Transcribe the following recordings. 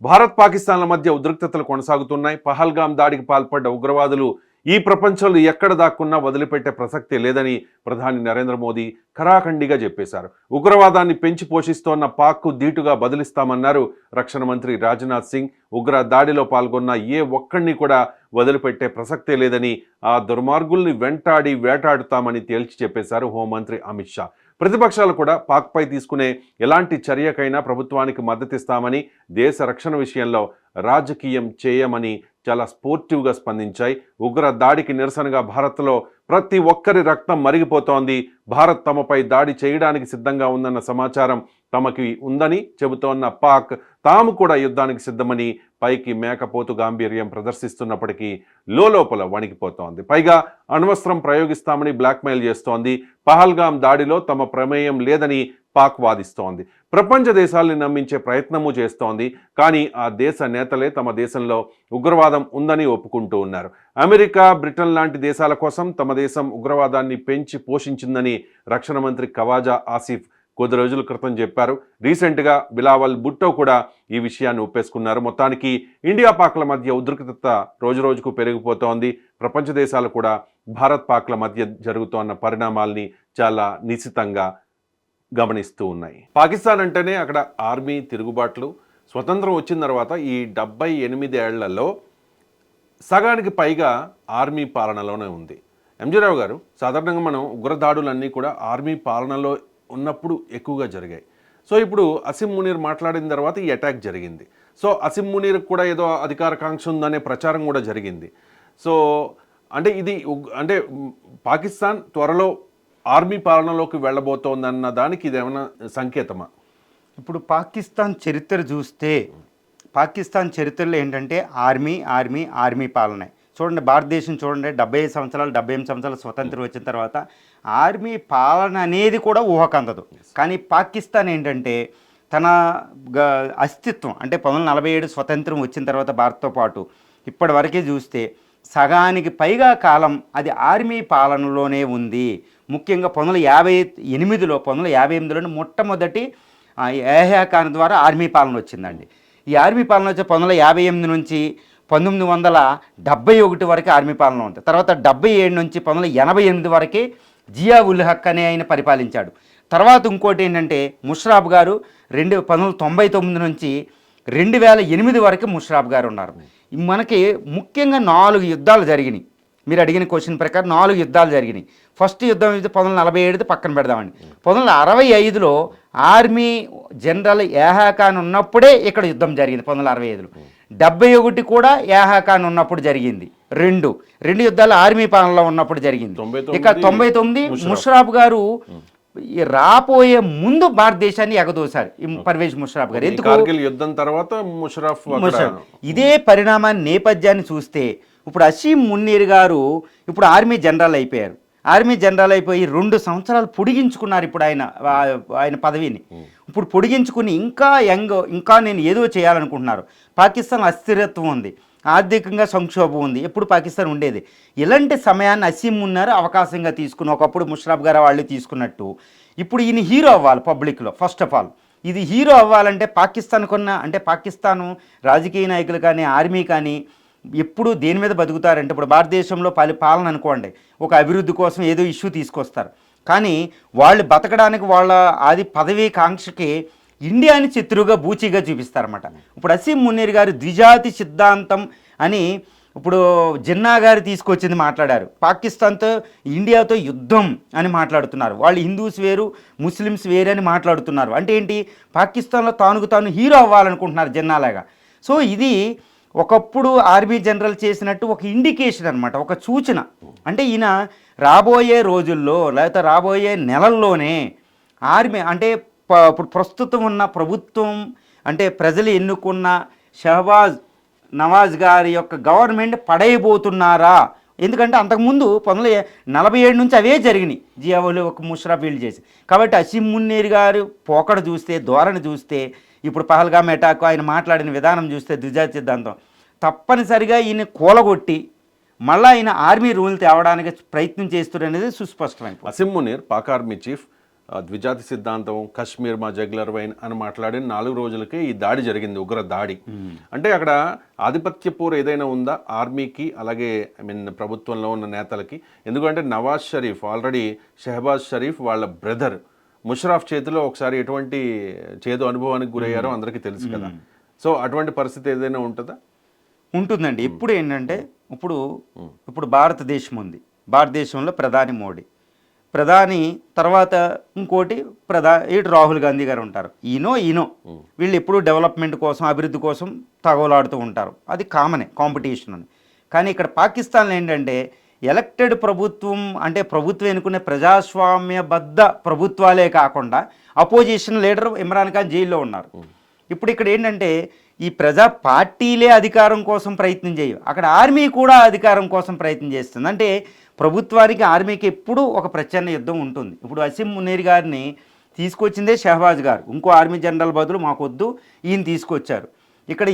భారత్ పాకిస్తాన్ల మధ్య ఉద్రిక్తతలు కొనసాగుతున్నాయి. పహల్గాం దాడికి పాల్పడ్డ ఉగ్రవాదులు ఈ ప్రపంచంలో ఎక్కడ దాక్కున్నా వదిలిపెట్టే ప్రసక్తే లేదని ప్రధాని నరేంద్ర మోదీ ఖరాఖండిగా చెప్పేశారు. ఉగ్రవాదాన్ని పెంచి పోషిస్తోన్న పాక్కు ధీటుగా బదిలిస్తామన్నారు రక్షణ మంత్రి రాజ్నాథ్ సింగ్. ఉగ్ర దాడిలో పాల్గొన్న ఏ ఒక్కడిని కూడా వదిలిపెట్టే ప్రసక్తే లేదని, ఆ దుర్మార్గుల్ని వెంటాడి వేటాడుతామని తేల్చి చెప్పేశారు హోంమంత్రి అమిత్ షా. ప్రతిపక్షాలు కూడా పాక్పై తీసుకునే ఎలాంటి చర్యకైనా ప్రభుత్వానికి మద్దతిస్తామని, దేశ రక్షణ విషయంలో రాజకీయం చేయమని చాలా స్పోర్టివ్గా స్పందించాయి. ఉగ్ర దాడికి నిరసనగా భారత్లో ప్రతి ఒక్కరి రక్తం మరిగిపోతోంది. భారత్ తమపై దాడి చేయడానికి సిద్ధంగా ఉందన్న సమాచారం తమకి ఉందని చెబుతోన్న పాక్ తాము కూడా యుద్ధానికి సిద్ధమని పైకి మేకపోతు గాంభీర్యం ప్రదర్శిస్తున్నప్పటికీ లోపల వణికిపోతోంది. పైగా అణ్వస్త్రం ప్రయోగిస్తామని బ్లాక్మెయిల్ చేస్తోంది. పహల్గాం దాడిలో తమ ప్రమేయం లేదని పాక్ వాదిస్తోంది. ప్రపంచ దేశాల్ని నమ్మించే ప్రయత్నము చేస్తోంది. కానీ ఆ దేశ నేతలే తమ దేశంలో ఉగ్రవాదం ఉందని ఒప్పుకుంటూ ఉన్నారు. అమెరికా, బ్రిటన్ లాంటి దేశాల కోసం తమ దేశం ఉగ్రవాదాన్ని పెంచి పోషించిందని రక్షణ మంత్రి ఖవాజా ఆసిఫ్ కొద్ది రోజుల క్రితం చెప్పారు. రీసెంట్గా బిలావల్ భుట్టో కూడా ఈ విషయాన్ని ఒప్పేసుకున్నారు. మొత్తానికి ఇండియా పాక్ల మధ్య ఉద్రిక్తత రోజురోజుకు పెరిగిపోతోంది. ప్రపంచ దేశాలు కూడా భారత్ పాక్ల మధ్య జరుగుతోన్న పరిణామాల్ని చాలా నిశితంగా గమనిస్తూ ఉన్నాయి. పాకిస్తాన్ అంటేనే అక్కడ ఆర్మీ తిరుగుబాట్లు. స్వతంత్రం వచ్చిన తర్వాత ఈ 78 ఏళ్లలో సగానికి పైగా ఆర్మీ పాలనలోనే ఉంది. ఎంజీ రావు గారు, సాధారణంగా మనం ఉగ్రదాడులన్నీ కూడా ఆర్మీ పాలనలో ఉన్నప్పుడు ఎక్కువగా జరిగాయి. సో ఇప్పుడు అసిమ్ మునీర్ మాట్లాడిన తర్వాత ఈ అటాక్ జరిగింది. సో అసిమ్ మునీర్కి కూడా ఏదో అధికారకాంక్ష ఉందనే ప్రచారం కూడా జరిగింది. సో అంటే ఇది అంటే పాకిస్తాన్ త్వరలో ఆర్మీ పాలనలోకి వెళ్ళబోతోందన్న దానికి ఇదేమైనా సంకేతమా? ఇప్పుడు పాకిస్తాన్ చరిత్ర చూస్తే పాకిస్తాన్ చరిత్రలో ఏంటంటే ఆర్మీ ఆర్మీ ఆర్మీ పాలనే. చూడండి, భారతదేశం చూడండి, 75 సంవత్సరాలు 78 సంవత్సరాలు స్వతంత్రం వచ్చిన తర్వాత ఆర్మీ పాలన అనేది కూడా ఊహకందదు. కానీ పాకిస్తాన్ ఏంటంటే తన అస్తిత్వం అంటే 1947 స్వతంత్రం వచ్చిన తర్వాత భారత్తో పాటు ఇప్పటి వరకే చూస్తే సగానికి పైగా కాలం అది ఆర్మీ పాలనలోనే ఉంది. ముఖ్యంగా 1958లోనే మొట్టమొదటి యహ్యా ఖాన్ ద్వారా ఆర్మీ పాలన వచ్చిందండి. ఈ ఆర్మీ పాలన వచ్చే 1958 నుంచి 1971 వరకు ఆర్మీ పాలన ఉంటుంది. తర్వాత 77 నుంచి 1988 వరకే జియా ఉల్ హక్ అనే ఆయన పరిపాలించాడు. తర్వాత ఇంకోటి ఏంటంటే ముషర్రాఫ్ గారు 1999 నుంచి 2008 వరకు ముషర్రాఫ్ గారు ఉన్నారు. మనకి ముఖ్యంగా 4 యుద్ధాలు జరిగినాయి. మీరు అడిగిన క్వశ్చన్ ప్రకారం 4 యుద్ధాలు జరిగినాయి. ఫస్ట్ యుద్ధం అయితే 1947 పక్కన పెడదామండి. 1965లో ఆర్మీ జనరల్ యహ్యా ఖాన్ ఉన్నప్పుడే ఇక్కడ యుద్ధం జరిగింది. 1965లో 71 కూడా యహ్యా ఖాన్ ఉన్నప్పుడు జరిగింది. రెండు యుద్ధాలు ఆర్మీ పాలనలో ఉన్నప్పుడు జరిగింది. ఇక 99 ముషర్రాఫ్ గారు రాపోయే ముందు భారతదేశాన్ని ఎగదోశారు పర్వేజ్ ముషర్రాఫ్ గారు. ఎందుకు? యుద్ధం తర్వాత ముషర్రాఫ్. ఇదే పరిణామాన్ని నేపథ్యాన్ని చూస్తే ఇప్పుడు అసీం మున్నీర్ గారు ఇప్పుడు ఆర్మీ జనరల్ అయిపోయారు. ఆర్మీ జనరల్ అయిపోయి 2 సంవత్సరాలు పొడిగించుకున్నారు. ఇప్పుడు ఆయన పదవిని ఇప్పుడు పొడిగించుకుని ఇంకా నేను ఏదో చేయాలనుకుంటున్నారు. పాకిస్తాన్ అస్థిరత్వం ఉంది, ఆర్థికంగా సంక్షోభం ఉంది, ఎప్పుడు పాకిస్తాన్ ఉండేది. ఇలాంటి సమయాన్ని అసీం మున్నీర్ అవకాశంగా తీసుకుని ఒకప్పుడు ముషర్రాఫ్ గారు వాళ్ళు తీసుకున్నట్టు ఇప్పుడు ఈయన హీరో అవ్వాలి పబ్లిక్లో. ఫస్ట్ ఆఫ్ ఆల్ ఇది హీరో అవ్వాలంటే పాకిస్తాను రాజకీయ నాయకులు కానీ ఆర్మీ కానీ ఎప్పుడు దేని మీద బతుకుతారంటే ఇప్పుడు భారతదేశంలో పాలన అనుకోండి, ఒక అభివృద్ధి కోసం ఏదో ఇష్యూ తీసుకొస్తారు. కానీ వాళ్ళు బతకడానికి వాళ్ళ అది పదవీ కాంక్షకి ఇండియాని శత్రువుగా బూచిగా చూపిస్తారన్నమాట. ఇప్పుడు అసీం మున్నీర్ గారు ద్విజాతి సిద్ధాంతం అని ఇప్పుడు జిన్నా గారు తీసుకొచ్చింది మాట్లాడారు. పాకిస్తాన్తో ఇండియాతో యుద్ధం అని మాట్లాడుతున్నారు. వాళ్ళు హిందూస్ వేరు ముస్లిమ్స్ వేరు అని మాట్లాడుతున్నారు. అంటే ఏంటి? పాకిస్తాన్లో తాను హీరో అవ్వాలనుకుంటున్నారు జిన్నాలాగా. సో ఇది ఒకప్పుడు ఆర్మీ జనరల్ చేసినట్టు ఒక ఇండికేషన్ అనమాట, ఒక సూచన. అంటే ఈయన రాబోయే రోజుల్లో లేకపోతే రాబోయే నెలల్లోనే ఆర్మీ అంటే ఇప్పుడు ప్రస్తుతం ఉన్న ప్రభుత్వం అంటే ప్రజలు ఎన్నుకున్న షహబాజ్ నవాజ్ గారి యొక్క గవర్నమెంట్ పడైపోతున్నారా? ఎందుకంటే అంతకుముందు 1947 నుంచి అవే జరిగినాయి, జియావులు ఒక ముషర్రాఫ్ వీళ్ళు చేసి. కాబట్టి అసీం మున్నీర్ గారు పోకడ చూస్తే, ధోరణి చూస్తే, ఇప్పుడు పహల్గాం అటాక్ ఆయన మాట్లాడిన విధానం చూస్తే ద్విజాతి సిద్ధాంతం తప్పనిసరిగా ఈయన కూలగొట్టి మళ్ళీ ఆయన ఆర్మీ రూల్ తేవడానికి ప్రయత్నం చేస్తున్నారు అనేది సుస్పష్టమైంది. అసీం మునీర్ పాక్ ఆర్మీ చీఫ్ ద్విజాతి సిద్ధాంతం, కశ్మీర్ మా జగ్లర్ వైన్ అని మాట్లాడిన 4 రోజులకే ఈ దాడి జరిగింది, ఉగ్ర దాడి. అంటే అక్కడ ఆధిపత్య పోరు ఏదైనా ఉందా ఆర్మీకి, అలాగే ప్రభుత్వంలో ఉన్న నేతలకి? ఎందుకంటే నవాజ్ షరీఫ్ ఆల్రెడీ షెహబాజ్ షరీఫ్ వాళ్ళ బ్రదర్ ముషరాఫ్ చేతిలో ఒకసారి ఎటువంటి చేదు అనుభవానికి గురయ్యారో అందరికీ తెలుసు కదా. సో అటువంటి పరిస్థితి ఏదైనా ఉంటుందా? ఉంటుందండి. ఇప్పుడు ఏంటంటే ఇప్పుడు భారతదేశం ఉంది, భారతదేశంలో ప్రధాని మోడీ, ప్రధాని తర్వాత ఇంకోటి ఇటు రాహుల్ గాంధీ గారు ఉంటారు. ఈనో వీళ్ళు ఎప్పుడు డెవలప్మెంట్ కోసం, అభివృద్ధి కోసం తగవలాడుతూ ఉంటారు, అది కామనే, కాంపిటీషన్ అని. కానీ ఇక్కడ పాకిస్తాన్లో ఏంటంటే ఎలక్టెడ్ ప్రభుత్వం, అంటే ప్రభుత్వం ఎన్నుకునే ప్రజాస్వామ్యబద్ధ ప్రభుత్వాలే కాకుండా అపోజిషన్ లీడర్ ఇమ్రాన్ ఖాన్ జైల్లో ఉన్నారు. ఇప్పుడు ఇక్కడ ఏంటంటే ఈ ప్రజా పార్టీలే అధికారం కోసం ప్రయత్నం చేయవు, అక్కడ ఆర్మీ కూడా అధికారం కోసం ప్రయత్నం చేస్తుంది. అంటే ప్రభుత్వానికి ఆర్మీకి ఎప్పుడూ ఒక ప్రచ్ఛన్న యుద్ధం ఉంటుంది. ఇప్పుడు అసీం మునీర్ గారిని తీసుకొచ్చిందే షహబాజ్ గారు, ఇంకో ఆర్మీ జనరల్ బదులు మాకొద్దు ఈయన తీసుకొచ్చారు. ఇక్కడ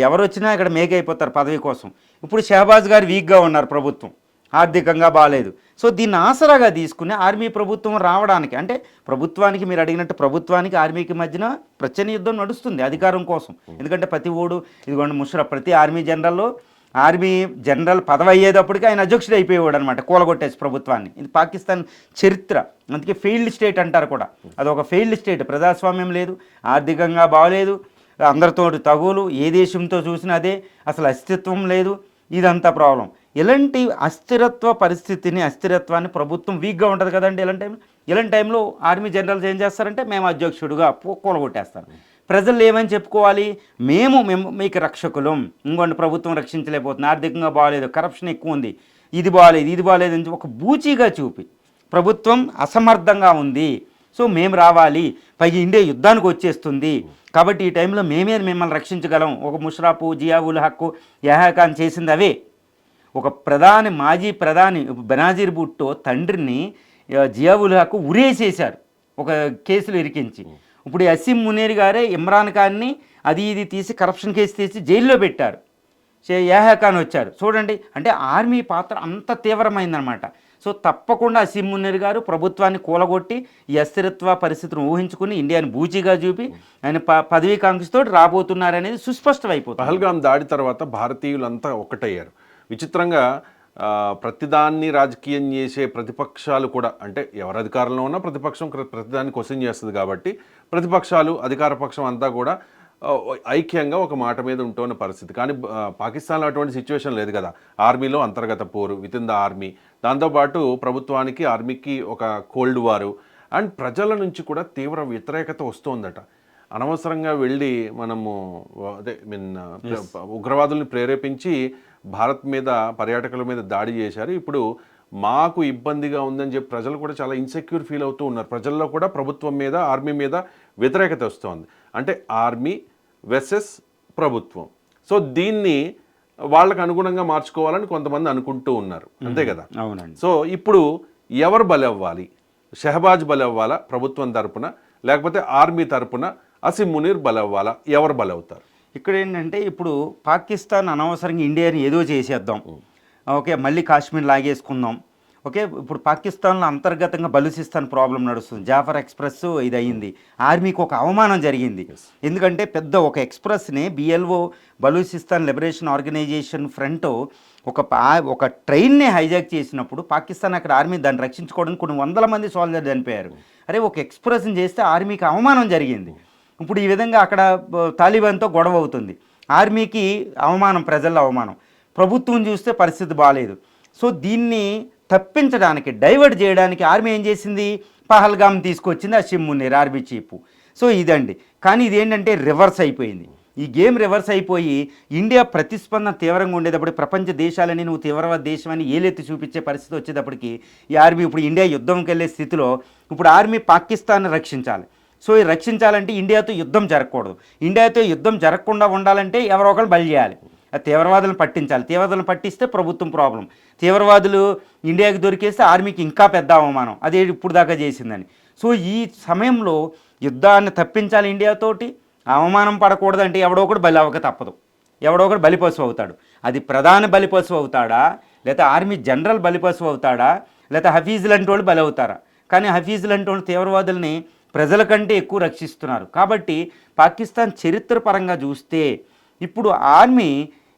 ఎవరు వచ్చినా ఇక్కడ మేకైపోతారు పదవి కోసం. ఇప్పుడు షహబాజ్ గారు వీక్గా ఉన్నారు, ప్రభుత్వం ఆర్థికంగా బాగాలేదు. సో దీన్ని ఆసరాగా తీసుకుని ఆర్మీ ప్రభుత్వం రావడానికి, అంటే ప్రభుత్వానికి మీరు అడిగినట్టు ప్రభుత్వానికి ఆర్మీకి మధ్యన ప్రచ్ఛన్న యుద్ధం నడుస్తుంది అధికారం కోసం. ఎందుకంటే ప్రతి ఓడు ఇదిగోండి ముషరఫ్ ప్రతి ఆర్మీ జనరల్ పదవి అయ్యేటప్పటికి ఆయన అధ్యక్షుడు అయిపోయేవాడు అనమాట, కూలగొట్టేసి ప్రభుత్వాన్ని. ఇది పాకిస్తాన్ చరిత్ర, అందుకే ఫెయిల్డ్ స్టేట్ అంటారు కూడా. అది ఒక ఫెయిల్డ్ స్టేట్, ప్రజాస్వామ్యం లేదు, ఆర్థికంగా బాగలేదు, అందరితో తగులు, ఏ దేశంతో చూసినా అదే, అసలు అస్తిత్వం లేదు, ఇదంతా ప్రాబ్లం. ఇలాంటి అస్థిరత్వాన్ని ప్రభుత్వం వీక్గా ఉంటుంది కదండి. ఇలాంటి టైంలో ఆర్మీ జనరల్స్ ఏం చేస్తారంటే మేము అధ్యక్షుడుగా కూలగొట్టేస్తారు. ప్రజలు ఏమని చెప్పుకోవాలి, మేము మీకు రక్షకులం, ఇంకొంటి ప్రభుత్వం రక్షించలేకపోతుంది, ఆర్థికంగా బాగాలేదు, కరప్షన్ ఎక్కువ ఉంది, ఇది బాగాలేదు అని ఒక బూచీగా చూపి ప్రభుత్వం అసమర్థంగా ఉంది, సో మేము రావాలి, పైగా ఇండియా యుద్ధానికి వచ్చేస్తుంది, కాబట్టి ఈ టైంలో మేమే మిమ్మల్ని రక్షించగలం. ఒక ముషరాఫ్, జియా ఉల్ హక్, యహ్యా ఖాన్ చేసింది అవే. ఒక మాజీ ప్రధాని బెనాజీర్ భుట్టో తండ్రిని జియా ఉల్ హక్ ఉరేసేశారు ఒక కేసులు ఇరికించి. ఇప్పుడు అసీం మునీర్ గారే ఇమ్రాన్ ఖాన్ని ఇది తీసి కరప్షన్ కేసు తీసి జైల్లో పెట్టారు. యహ్యా ఖాన్ వచ్చారు. చూడండి, అంటే ఆర్మీ పాత్ర అంత తీవ్రమైందనమాట. సో తప్పకుండా అసీం మునీర్ గారు ప్రభుత్వాన్ని కూలగొట్టి ఈ అస్థిరత్వ పరిస్థితిని ఊహించుకుని ఇండియాని బూచిగా చూపి ఆయన పదవీకాంక్షతో రాబోతున్నారనేది సుస్పష్టమైపోతుంది. పహల్గామ్ దాడి తర్వాత భారతీయులంతా ఒక్కటయ్యారు. విచిత్రంగా ప్రతిదాన్ని రాజకీయం చేసే ప్రతిపక్షాలు కూడా, అంటే ఎవరు అధికారంలో ఉన్నా ప్రతిపక్షం ప్రతిదాన్ని క్వశ్చన్ చేస్తుంది కాబట్టి ప్రతిపక్షాలు అధికార పక్షం అంతా కూడా ఐక్యంగా ఒక మాట మీద ఉంటున్న పరిస్థితి. కానీ పాకిస్తాన్లో అటువంటి సిచ్యువేషన్ లేదు కదా. ఆర్మీలో అంతర్గత పోరు విత్ ఇన్ ద ఆర్మీ, దాంతోపాటు ప్రభుత్వానికి ఆర్మీకి ఒక కోల్డ్ వారు, అండ్ ప్రజల నుంచి కూడా తీవ్ర వ్యతిరేకత వస్తుందట. అనవసరంగా వెళ్ళి మనము ఉగ్రవాదుల్ని ప్రేరేపించి భారత్ మీద, పర్యాటకుల మీద దాడి చేశారు. ఇప్పుడు మాకు ఇబ్బందిగా ఉందని చెప్పి ప్రజలు కూడా చాలా ఇన్సెక్యూర్ ఫీల్ అవుతూ ఉన్నారు. ప్రజల్లో కూడా ప్రభుత్వం మీద, ఆర్మీ మీద వ్యతిరేకత వస్తుంది. అంటే ఆర్మీ వెర్సెస్ ప్రభుత్వం. సో దీన్ని వాళ్ళకు అనుగుణంగా మార్చుకోవాలని కొంతమంది అనుకుంటూ ఉన్నారు, అంతే కదా. అవునండి. సో ఇప్పుడు ఎవరు బలి అవ్వాలి? షెహబాజ్ బలి అవ్వాలా ప్రభుత్వం తరపున, లేకపోతే ఆర్మీ తరపున అసీం మునీర్ బలి అవ్వాలా? ఎవరు బలి అవుతారు? ఇక్కడ ఏంటంటే ఇప్పుడు పాకిస్తాన్ అనవసరంగా ఇండియాని ఏదో చేసేద్దాం, ఓకే, మళ్ళీ కాశ్మీర్ లాగేసుకుందాం, ఓకే. ఇప్పుడు పాకిస్తాన్లో అంతర్గతంగా బలూచిస్తాన్ ప్రాబ్లం నడుస్తుంది. జాఫర్ ఎక్స్ప్రెస్ ఇది అయ్యింది, ఆర్మీకి ఒక అవమానం జరిగింది. ఎందుకంటే పెద్ద ఒక ఎక్స్ప్రెస్ని BLO Balochistan liberation organization front ఒక ట్రైన్ని హైజాక్ చేసినప్పుడు పాకిస్తాన్ అక్కడ ఆర్మీ దాన్ని రక్షించుకోవడానికి కొన్ని వందల మంది సోల్జర్లు చనిపోయారు. అరే, ఒక ఎక్స్ప్రెస్ని చేస్తే ఆర్మీకి అవమానం జరిగింది. ఇప్పుడు ఈ విధంగా అక్కడ తాలిబాన్తో గొడవ అవుతుంది, ఆర్మీకి అవమానం, ప్రజల్లో అవమానం, ప్రభుత్వం చూస్తే పరిస్థితి బాగాలేదు. సో దీన్ని తప్పించడానికి, డైవర్ట్ చేయడానికి ఆర్మీ ఏం చేసింది, పహల్గామ్ తీసుకొచ్చింది Asim Munir army chief. So ఇదండి. కానీ ఇదేంటంటే రివర్స్ అయిపోయింది, ఈ గేమ్ రివర్స్ అయిపోయి ఇండియా ప్రతిస్పందన తీవ్రంగా ఉండేటప్పుడు ప్రపంచ దేశాలని నువ్వు తీవ్రవాద దేశం అని ఏలెత్తి చూపించే పరిస్థితి వచ్చేటప్పటికి ఈ ఆర్మీ ఇప్పుడు ఇండియా యుద్ధంకి వెళ్ళే స్థితిలో ఇప్పుడు ఆర్మీ పాకిస్తాన్ని రక్షించాలి. సో ఈ రక్షించాలంటే ఇండియాతో యుద్ధం జరగకూడదు, ఇండియాతో యుద్ధం జరగకుండా ఉండాలంటే ఎవరో ఒకరు బలి చేయాలి, తీవ్రవాదులను పట్టించాలి. తీవ్రవాదులను పట్టిస్తే ప్రభుత్వం ప్రాబ్లం, తీవ్రవాదులు ఇండియాకి దొరికేస్తే ఆర్మీకి ఇంకా పెద్ద అవమానం, అదే ఇప్పుడు దాకా చేసిందని. సో ఈ సమయంలో యుద్ధాన్ని తప్పించాలి ఇండియాతోటి, అవమానం పడకూడదంటే ఎవడో ఒకటి బలి అవ్వక తప్పదు, ఎవడో ఒకటి బలిపశువు అవుతాడు. అది ప్రధాని బలిపశువు అవుతాడా, లేదా ఆర్మీ జనరల్ బలిపశువు అవుతాడా, లేదా హఫీజ్ లాంటి వాళ్ళు బలి అవుతారా? కానీ హఫీజులు అంటే వాళ్ళు తీవ్రవాదుల్ని ప్రజల కంటే ఎక్కువ రక్షిస్తున్నారు. కాబట్టి పాకిస్తాన్ చరిత్ర పరంగా చూస్తే ఇప్పుడు ఆర్మీ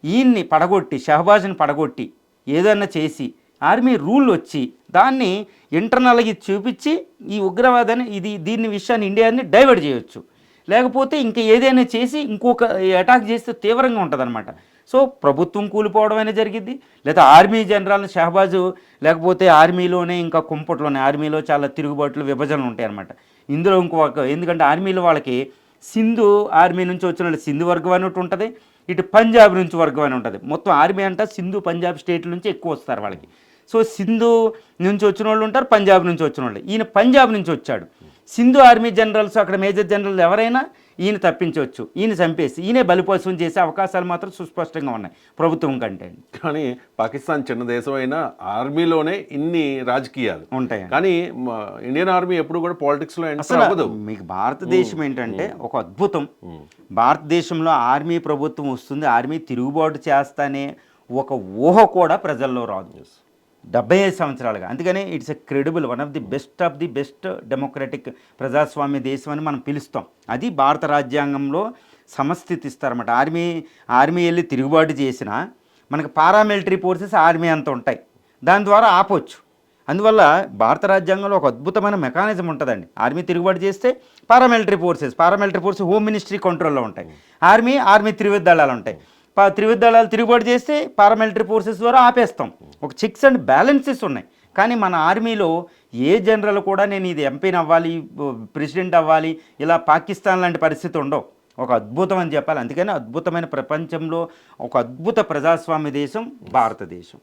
ఈయన్ని పడగొట్టి, షహబాజ్ని పడగొట్టి ఏదన్నా చేసి ఆర్మీ రూల్ వచ్చి దాన్ని ఇంటర్నల్గా చూపించి ఈ ఉగ్రవాదాన్ని దీన్ని విషయాన్ని ఇండియాని డైవర్ట్ చేయొచ్చు. లేకపోతే ఇంకా ఏదైనా చేసి ఇంకొక అటాక్ చేస్తే తీవ్రంగా ఉంటుంది. సో ప్రభుత్వం కూలిపోవడం అనేది జరిగింది, లేదా ఆర్మీ జనరల్ షహబాజు, లేకపోతే ఆర్మీలోనే ఇంకా కుంపట్లోనే ఆర్మీలో చాలా తిరుగుబాట్లు విభజనలు ఉంటాయి అన్నమాట. ఇందులో ఇంకొక, ఎందుకంటే ఆర్మీలో వాళ్ళకి సింధు ఆర్మీ నుంచి వచ్చిన వాళ్ళు సింధు వర్గం అని ఒకటి ఉంటుంది, ఇటు పంజాబ్ నుంచి వర్గం అని ఉంటుంది. మొత్తం ఆర్మీ అంట సింధు పంజాబ్ స్టేట్ల నుంచి ఎక్కువ వస్తారు వాళ్ళకి. సో సింధు నుంచి వచ్చిన వాళ్ళు ఉంటారు, పంజాబ్ నుంచి వచ్చిన వాళ్ళు. ఈయన పంజాబ్ నుంచి వచ్చాడు. సింధు ఆర్మీ జనరల్స్ అక్కడ మేజర్ జనరల్ ఎవరైనా ఈయన తప్పించవచ్చు, ఈయన చంపేసి ఈయనే బలిపశువుని చేసే అవకాశాలు మాత్రం సుస్పష్టంగా ఉన్నాయి ప్రభుత్వం కంటే. కానీ పాకిస్తాన్ చిన్న దేశం అయినా ఆర్మీలోనే ఇన్ని రాజకీయాలు ఉంటాయి. కానీ ఇండియన్ ఆర్మీ ఎప్పుడు కూడా పాలిటిక్స్ లో ఎంటర్ అవ్వదు. మీకు భారతదేశం ఏంటంటే ఒక అద్భుతం. భారతదేశంలో ఆర్మీ ప్రభుత్వం వస్తుంది, ఆర్మీ తిరుగుబాటు చేస్తానే ఒక ఊహ కూడా ప్రజల్లో రాదు 75 సంవత్సరాలుగా. అందుకనే it's a credible, one of the best democratic ప్రజాస్వామ్య దేశం అని మనం పిలుస్తాం. అది భారత రాజ్యాంగంలో సమస్థితిస్తారన్నమాట. ఆర్మీ వెళ్ళి తిరుగుబాటు చేసినా మనకు పారామిలిటరీ ఫోర్సెస్ ఆర్మీ అంత ఉంటాయి, దాని ద్వారా ఆపొచ్చు. అందువల్ల భారత రాజ్యాంగంలో ఒక అద్భుతమైన మెకానిజం ఉంటుందండి. ఆర్మీ తిరుగుబాటు చేస్తే పారామిలిటరీ ఫోర్స్ హోమ్ మినిస్ట్రీ కంట్రోల్లో ఉంటాయి. ఆర్మీ త్రివిధ దళాలు ఉంటాయి. త్రివిధ దళాలు తిరుగుబాటు చేస్తే పారామిలిటరీ ఫోర్సెస్ ద్వారా ఆపేస్తాం. ఒక చెక్స్ అండ్ బ్యాలెన్సెస్ ఉన్నాయి. కానీ మన ఆర్మీలో ఏ జనరల్ కూడా నేను ఇది ఎంపీని అవ్వాలి, ప్రెసిడెంట్ అవ్వాలి, ఇలా పాకిస్తాన్ లాంటి పరిస్థితి ఉండవు. ఒక అద్భుతం అని చెప్పాలి. అందుకని అద్భుతమైన ప్రపంచంలో ఒక అద్భుత ప్రజాస్వామ్య దేశం భారతదేశం.